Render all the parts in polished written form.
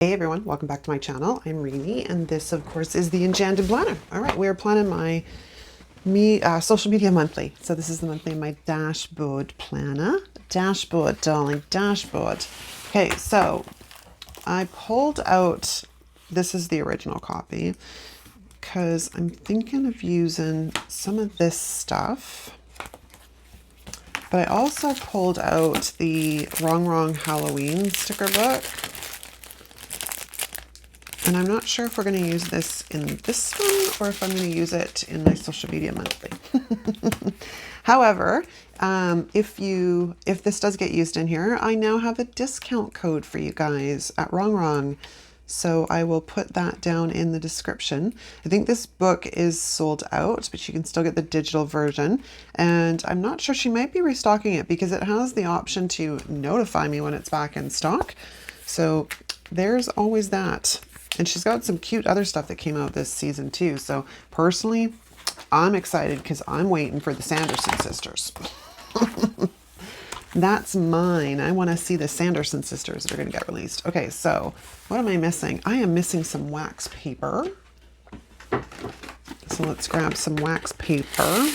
Hey everyone, welcome back to my channel. I'm Rini, and this of course is the Enchanted planner. All right, we are planning my social media monthly. So this is the monthly in my dashboard planner. Dashboard, darling, dashboard. Okay, so I pulled out, this is the original copy, because I'm thinking of using some of this stuff. But I also pulled out the Wrong Halloween sticker book. And I'm not sure if we're going to use this in this one or if I'm going to use it in my social media monthly. However, if this does get used in here, I now have a discount code for you guys at Wrong. So I will put that down in the description. I think this book is sold out, but you can still get the digital version. And I'm not sure, she might be restocking it because it has the option to notify me when it's back in stock. So there's always that. And she's got some cute other stuff that came out this season too. So personally, I'm excited because I'm waiting for the Sanderson sisters. That's mine. I want to see the Sanderson sisters that are going to get released. Okay, so what am I missing? I am missing some wax paper. So let's grab some wax paper.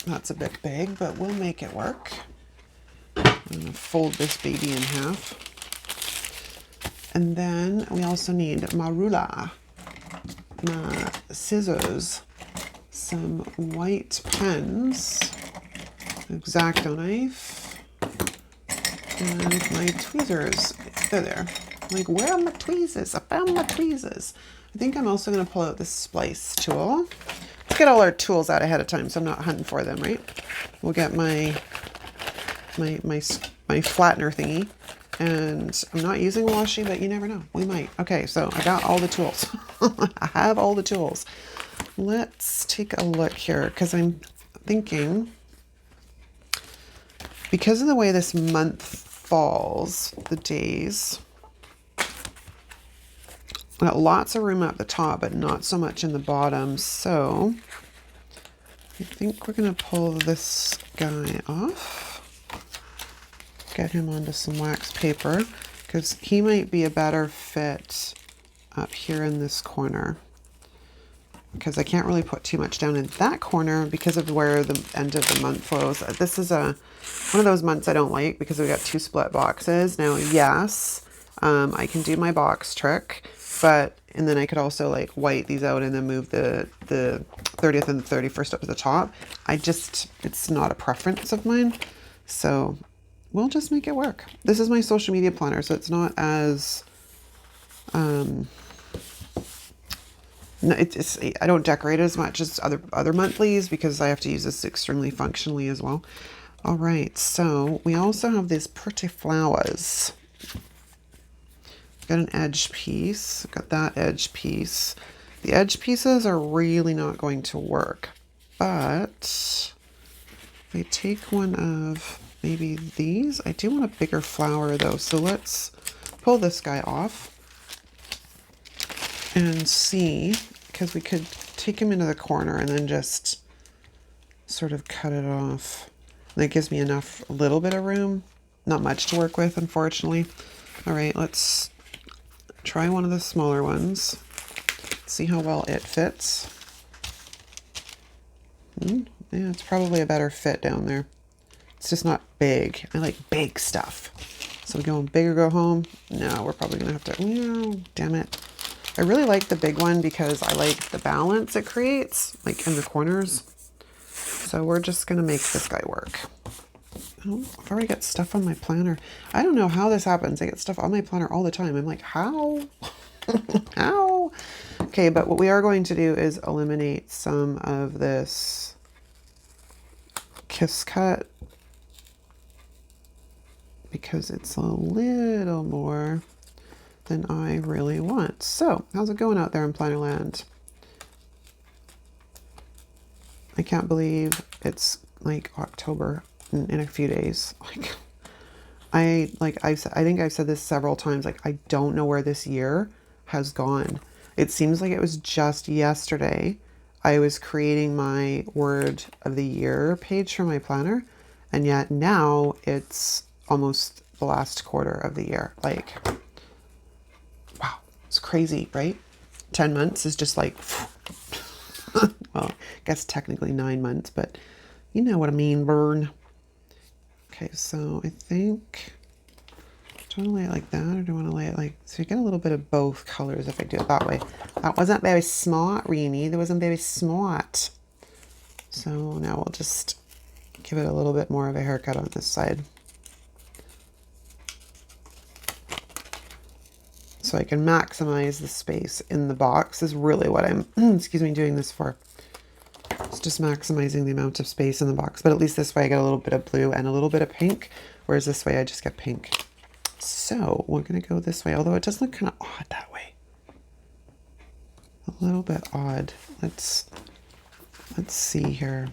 That's a bit big, but we'll make it work. I'm going to fold this baby in half. And then we also need my ruler, my scissors, some white pens, X-Acto knife, and my tweezers. They're there. Like, where are my tweezers? I found my tweezers. I think I'm also going to pull out this splice tool. Let's get all our tools out ahead of time so I'm not hunting for them, right? We'll get my flattener thingy. And I'm not using washi, but you never know. We might. Okay, so I got all the tools. I have all the tools. Let's take a look here because I'm thinking, because of the way this month falls, the days, I got lots of room at the top, but not so much in the bottom. So I think we're going to pull this guy off. Get him onto some wax paper because he might be a better fit up here in this corner, because I can't really put too much down in that corner because of where the end of the month flows. This is one of those months I don't like because we got two split boxes. Now, yes, I can do my box trick, and then I could also like white these out and then move the 30th and the 31st up to the top. It's not a preference of mine. So we'll just make it work. This is my social media planner, so it's not as, no, I don't decorate as much as other monthlies because I have to use this extremely functionally as well. All right, so we also have these pretty flowers. Got an edge piece, got that edge piece. The edge pieces are really not going to work, but if I take one of maybe these. I do want a bigger flower though, so let's pull this guy off and see, because we could take him into the corner and then just sort of cut it off. That gives me a little bit of room. Not much to work with, unfortunately. All right, let's try one of the smaller ones. See how well it fits. Yeah, it's probably a better fit down there. It's just not big. I like big stuff. So we going big or go home? No, we're probably going to have to, oh, damn it. I really like the big one because I like the balance it creates, like in the corners. So we're just going to make this guy work. Oh, I've already got stuff on my planner. I don't know how this happens. I get stuff on my planner all the time. I'm like, how? How? Okay, but what we are going to do is eliminate some of this kiss cut, because it's a little more than I really want. So, how's it going out there in Planner Land? I can't believe it's like October in a few days. I think I've said this several times. Like, I don't know where this year has gone. It seems like it was just yesterday I was creating my word of the year page for my planner, and yet now it's almost the last quarter of the year. Like, wow, it's crazy, right? 10 months is just like, well, I guess technically 9 months, but you know what I mean, burn. Okay, so I think, do I want to lay it like that, or do I want to lay it like, so you get a little bit of both colors if I do it that way. That wasn't very smart, Reenie. That wasn't very smart. So now we'll just give it a little bit more of a haircut on this side. So I can maximize the space in the box is really what I'm, excuse me, doing this for. It's just maximizing the amount of space in the box. But at least this way I get a little bit of blue and a little bit of pink, whereas this way I just get pink. So we're going to go this way, although it does look kind of odd that way. A little bit odd. Let's see here.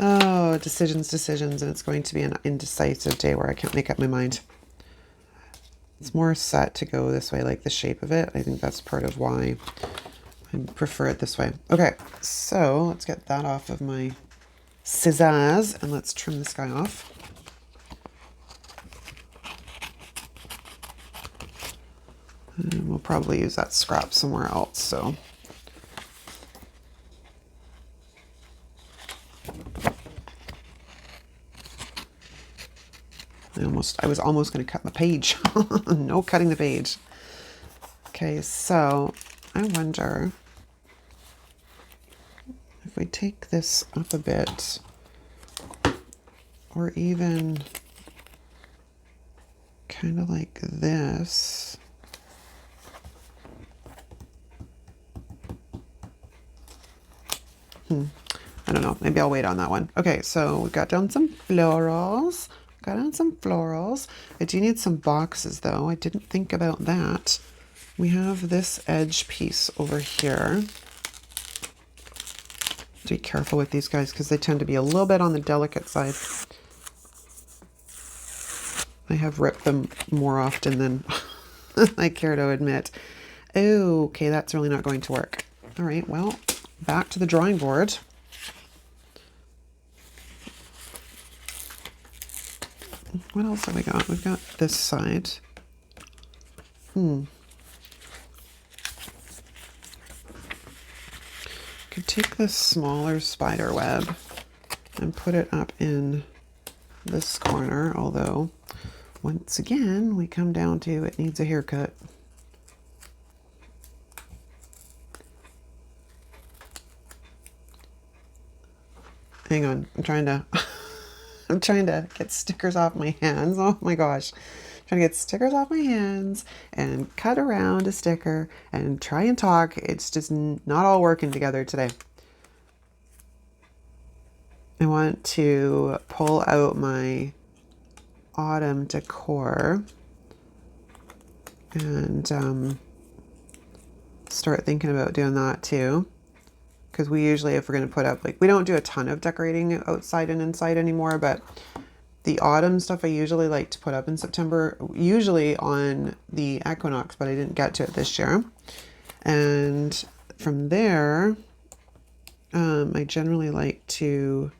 Oh, decisions, and it's going to be an indecisive day where I can't make up my mind. It's more set to go this way, like the shape of it. I think that's part of why I prefer it this way. Okay, so let's get that off of my scissors and let's trim this guy off. And we'll probably use that scrap somewhere else, so. I was almost going to cut the page. No cutting the page. Okay, so I wonder if we take this up a bit, or even kind of like this. I don't know. Maybe I'll wait on that one. Okay, so we got down some florals. Got on some florals. I do need some boxes though. I didn't think about that. We have this edge piece over here. Be careful with these guys because they tend to be a little bit on the delicate side. I have ripped them more often than I care to admit. Okay, that's really not going to work. All right, well, back to the drawing board. What else have we got? We've got this side. Could take this smaller spider web and put it up in this corner, although once again we come down to it needs a haircut. Hang on, I'm trying to get stickers off my hands. Oh my gosh. Trying to get stickers off my hands and cut around a sticker and try and talk. It's just not all working together today. I want to pull out my autumn decor and start thinking about doing that too. Because we usually, if we're going to put up, like, we don't do a ton of decorating outside and inside anymore, but the autumn stuff I usually like to put up in September, usually on the equinox, but I didn't get to it this year. And from there, I generally like to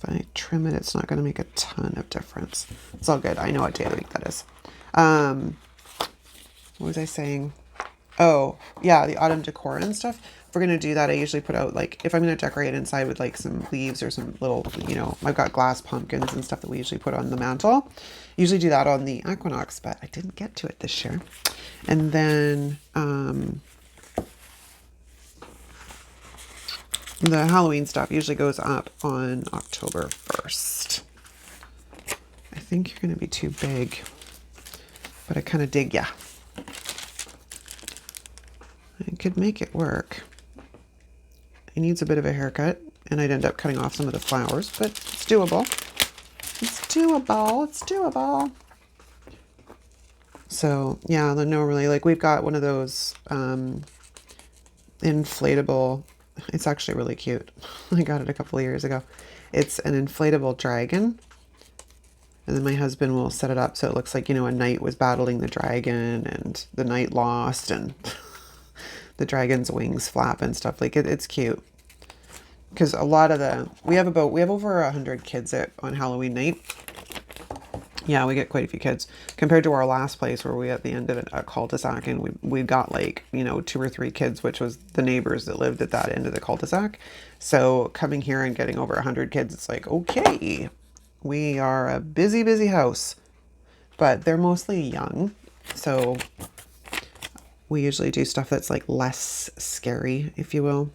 if I trim it, it's not going to make a ton of difference. It's all good. I know what day of the week that is. What was I saying? Oh, yeah, the autumn decor and stuff. If we're going to do that, I usually put out, like, if I'm going to decorate inside with, like, some leaves or some little, you know, I've got glass pumpkins and stuff that we usually put on the mantle. Usually do that on the equinox, but I didn't get to it this year. And then, the Halloween stuff usually goes up on October 1st. I think you're going to be too big, but I kind of dig ya. I could make it work. It needs a bit of a haircut, and I'd end up cutting off some of the flowers, but it's doable. It's doable. It's doable. So, yeah, no, really, like, we've got one of those inflatable, it's actually really cute. I got it a couple of years ago. It's an inflatable dragon. And then my husband will set it up so it looks like, you know, a knight was battling the dragon and the knight lost and the dragon's wings flap and stuff. Like it's cute. Because a lot of we have over 100 kids on Halloween night. Yeah, we get quite a few kids compared to our last place where we at the end of a cul-de-sac, and we got like, you know, 2 or 3 kids, which was the neighbors that lived at that end of the cul-de-sac. So coming here and getting over 100 kids, it's like, okay, we are a busy, busy house, but they're mostly young. So we usually do stuff that's like less scary, if you will.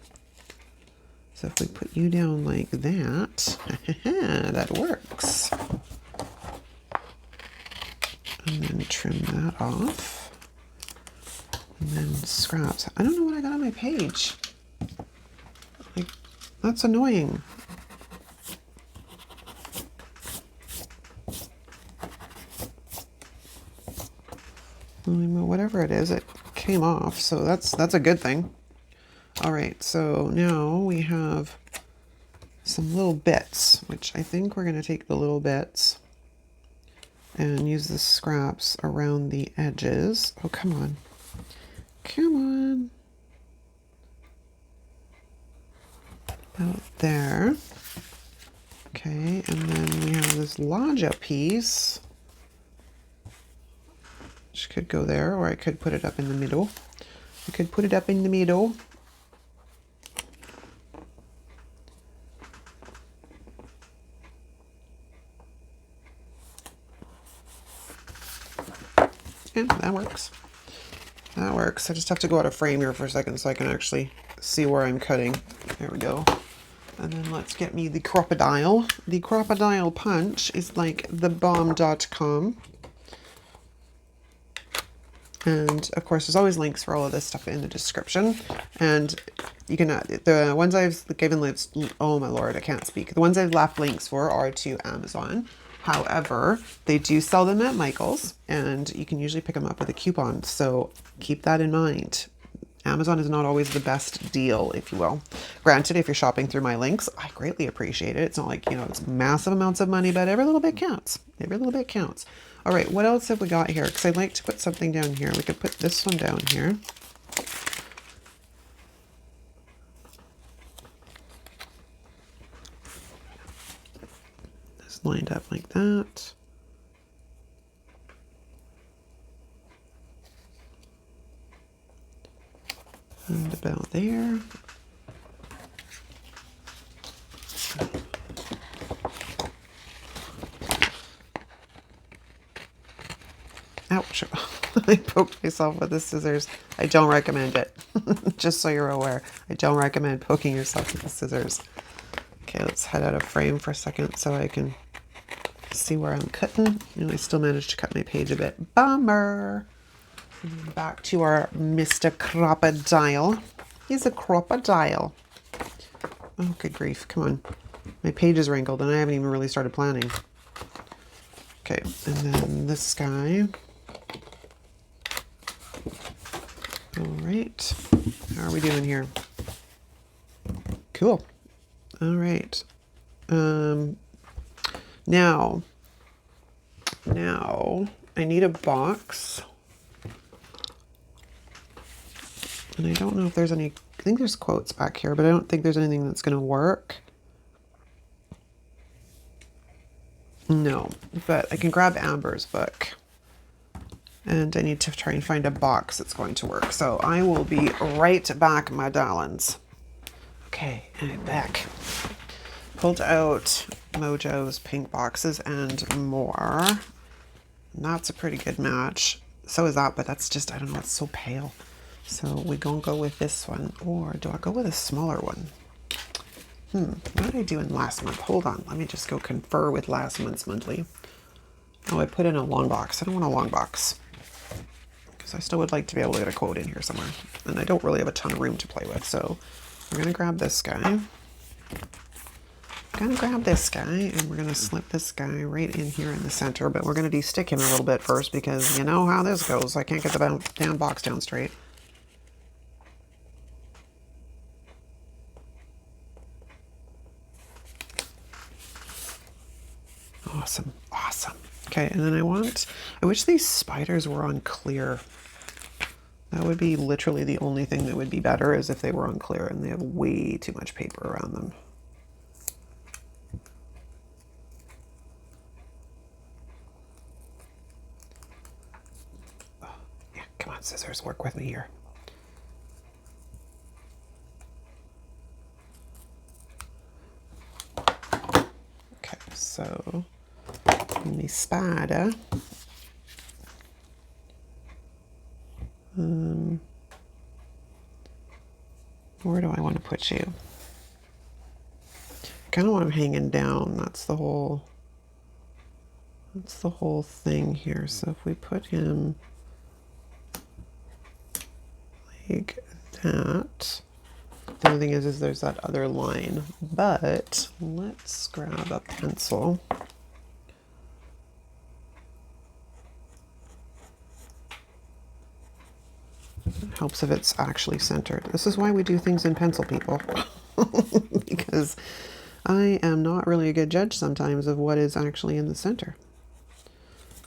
So if we put you down like that, that works. And then trim that off. And then scraps. I don't know what I got on my page. Like, that's annoying. Whatever it is, it came off. So that's a good thing. All right, so now we have some little bits, which I think we're going to take the little bits and use the scraps around the edges. Oh, come on. Come on. About there. Okay, and then we have this lodgia piece, which could go there, or I could put it up in the middle. I could put it up in the middle. Yeah, that works. That works. I just have to go out of frame here for a second so I can actually see where I'm cutting. There we go. And then let's get me the crocodile. The crocodile punch is like thebomb.com. And of course, there's always links for all of this stuff in the description. And you can, the ones I've given links, oh my Lord, I can't speak. The ones I've left links for are to Amazon. However, they do sell them at Michael's, and you can usually pick them up with a coupon. So keep that in mind. Amazon is not always the best deal, if you will. Granted, if you're shopping through my links, I greatly appreciate it. It's not like, you know, it's massive amounts of money, but every little bit counts. Every little bit counts. All right, what else have we got here? Because I'd like to put something down here. We could put this one down here. This lined up like that. And about there. Ouch. I poked myself with the scissors. I don't recommend it. Just so you're aware. I don't recommend poking yourself with the scissors. Okay, let's head out of frame for a second so I can see where I'm cutting. And I still managed to cut my page a bit. Bummer. Back to our Mr. Crocodile. He's a crocodile. Oh, good grief. Come on. My page is wrinkled and I haven't even really started planning. Okay, and then this guy. All right. How are we doing here? Cool. All right. Now I need a box. And I don't know if there's any, I think there's quotes back here, but I don't think there's anything that's going to work. No, but I can grab Amber's book. And I need to try and find a box that's going to work. So I will be right back, my darlings. Okay, I'm back. Pulled out Mojo's pink boxes and more. And that's a pretty good match. So is that, but that's just, I don't know, it's so pale. So we're going to go with this one. Or do I go with a smaller one? What did I do in last month? Hold on. Let me just go confer with last month's monthly. Oh, I put in a long box. I don't want a long box. Because I still would like to be able to get a quote in here somewhere. And I don't really have a ton of room to play with. So we're going to grab this guy. Gonna grab this guy and we're going to slip this guy right in here in the center. But we're going to de-stick him a little bit first because you know how this goes. I can't get the damn box down straight. Awesome, awesome. Okay, and then I wish these spiders were on clear. That would be literally the only thing that would be better, is if they were on clear, and they have way too much paper around them. Oh, yeah, come on, scissors, work with me here. Okay, so my spider. Where do I want to put you? I kind of want him hanging down. That's the whole thing here. So if we put him like that, the only thing is there's that other line. But let's grab a pencil. It helps if it's actually centered. This is why we do things in pencil, people. Because I am not really a good judge sometimes of what is actually in the center.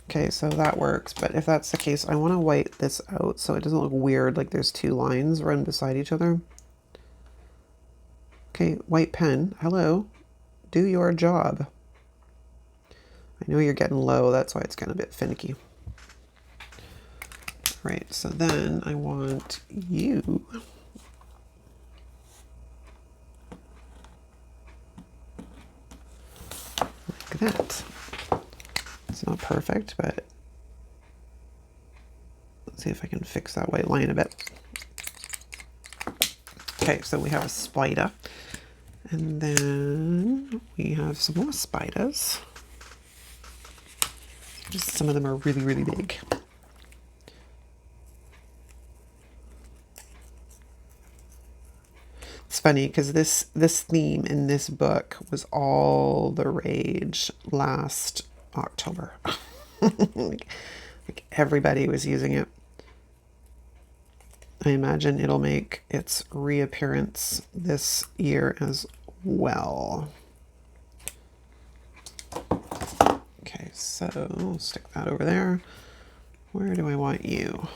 Okay, so that works, but if that's the case, I want to white this out so it doesn't look weird, like there's two lines run beside each other. Okay, white pen, hello, do your job. I know you're getting low, that's why it's kind of a bit finicky. Right, so then I want you like that. It's not perfect, but let's see if I can fix that white line a bit. Okay, so we have a spider, and then we have some more spiders. Just some of them are really, really big. It's funny because this theme in this book was all the rage last October. like everybody was using it. I imagine it'll make its reappearance this year as well. Okay, so I'll stick that over there. Where do I want you?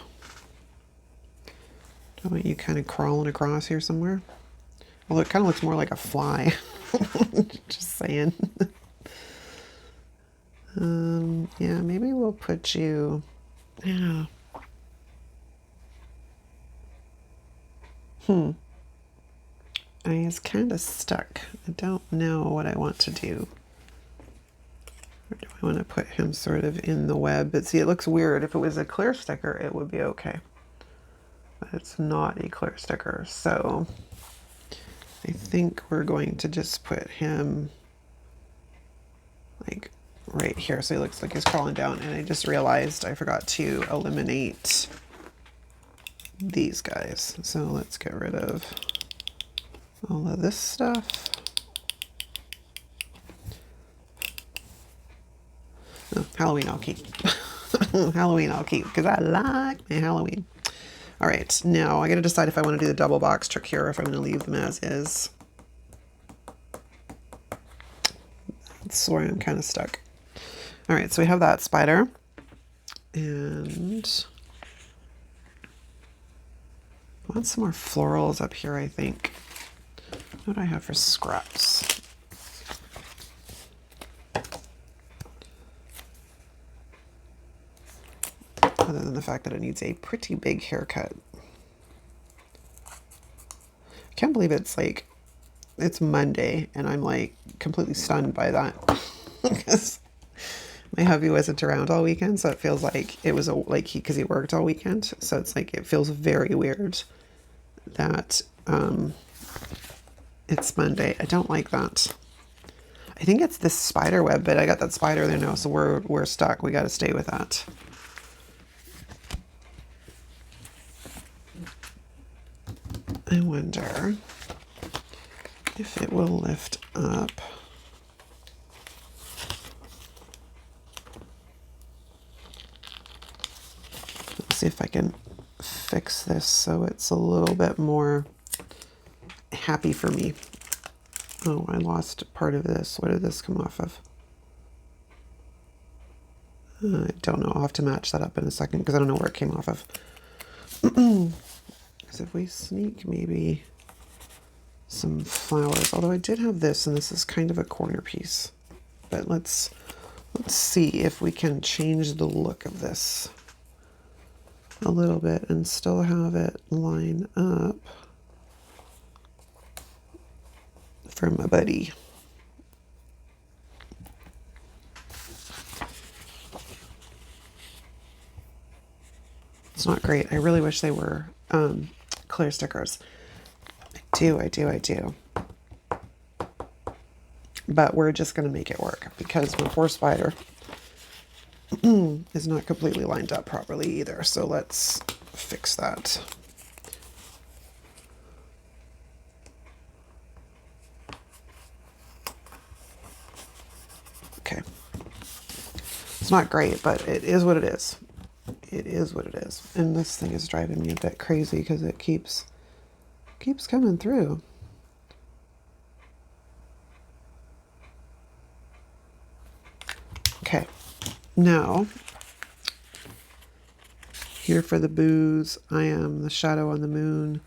Do I want you kind of crawling across here somewhere? Although it kind of looks more like a fly. Just saying. Yeah, maybe we'll put you... Yeah. I was kind of stuck. I don't know what I want to do. Or do I want to put him sort of in the web? But see, it looks weird. If it was a clear sticker, it would be okay. But it's not a clear sticker, so I think we're going to just put him like right here, so he looks like he's crawling down. And I just realized I forgot to eliminate these guys. So let's get rid of all of this stuff. Oh, Halloween I'll keep. Halloween I'll keep because I like my Halloween. All right, now I got to decide if I want to do the double box trick here or if I'm going to leave them as is. That's where I'm kind of stuck. All right, so we have that spider. And I want some more florals up here, I think. What do I have for scraps? Other than the fact that it needs a pretty big haircut. I can't believe it's like, it's Monday and I'm like completely stunned by that. Because my hubby wasn't around all weekend, so it feels like it was because he worked all weekend. So it's like, it feels very weird that it's Monday. I don't like that. I think it's this spider web, but I got that spider there now, so we're stuck. We got to stay with that. I wonder if it will lift up. Let's see if I can fix this so it's a little bit more happy for me. Oh, I lost part of this. What did this come off of? I don't know. I'll have to match that up in a second because I don't know where it came off of. So if we sneak maybe some flowers, although I did have this, and this is kind of a corner piece, but let's see if we can change the look of this a little bit and still have it line up for my buddy. It's not great. I really wish they were clear stickers. I do. But we're just going to make it work because my poor spider is not completely lined up properly either. So let's fix that. Okay. It's not great, but it is what it is. It is what it is. And this thing is driving me a bit crazy because it keeps coming through. Okay. Now, here for the booze, I am the shadow on the moon.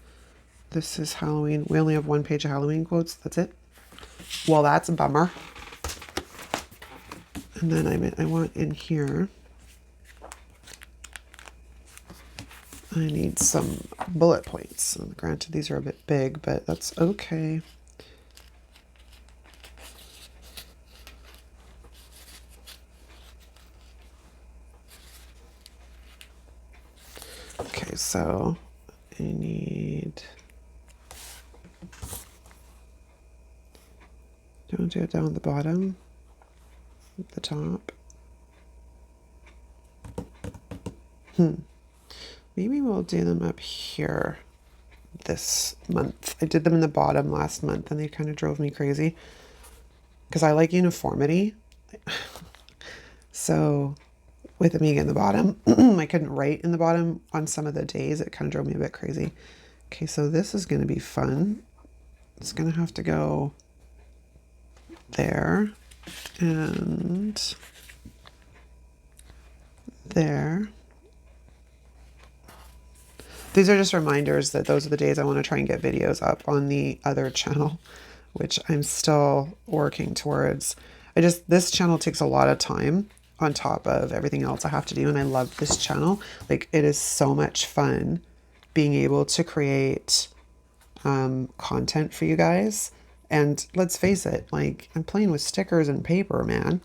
This is Halloween. We only have one page of Halloween quotes. That's it. Well, that's a bummer. And then I want in here, I need some bullet points. And granted, these are a bit big, but that's okay. Okay, so I need, don't do it down the bottom, at the top. Maybe we'll do them up here this month. I did them in the bottom last month and they kind of drove me crazy because I like uniformity. So with me in the bottom, I couldn't write in the bottom on some of the days. It kind of drove me a bit crazy. Okay, so this is going to be fun. It's going to have to go there and there. These are just reminders that those are the days I want to try and get videos up on the other channel, which I'm still working towards. This channel takes a lot of time on top of everything else I have to do. And I love this channel. Like, it is so much fun being able to create content for you guys. And let's face it, like, I'm playing with stickers and paper, man.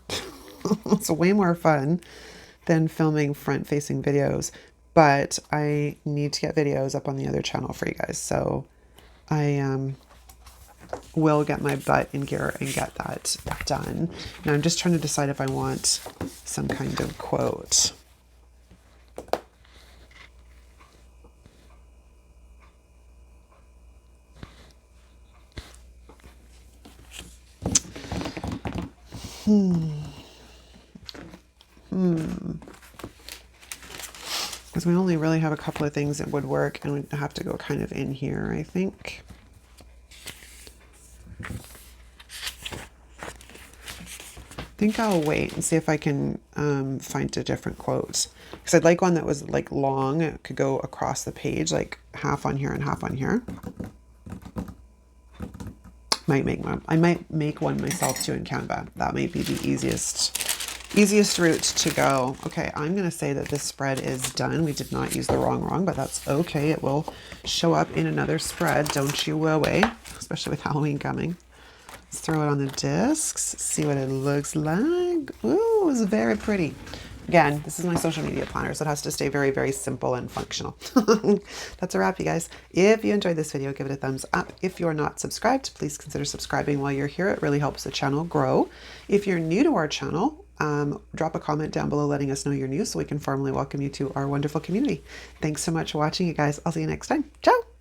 It's way more fun than filming front-facing videos. But I need to get videos up on the other channel for you guys. So I will get my butt in gear and get that done. Now I'm just trying to decide if I want some kind of quote. Because we only really have a couple of things that would work, and we'd have to go kind of in here, I think. I think I'll wait and see if I can find a different quote. Because I'd like one that was like long. It could go across the page, like half on here and half on here. Might make one. I might make one myself too in Canva. That might be the easiest route to go. Okay, I'm going to say that this spread is done. We did not use the wrong, but that's okay. It will show up in another spread. Don't you worry, especially with Halloween coming. Let's throw it on the discs, see what it looks like. Ooh, it's very pretty. Again, this is my social media planner, so it has to stay very, very simple and functional. That's a wrap, you guys. If you enjoyed this video, give it a thumbs up. If you're not subscribed, please consider subscribing while you're here. It really helps the channel grow. If you're new to our channel, drop a comment down below letting us know you're new so we can formally welcome you to our wonderful community. Thanks so much for watching, you guys. I'll see you next time. Ciao!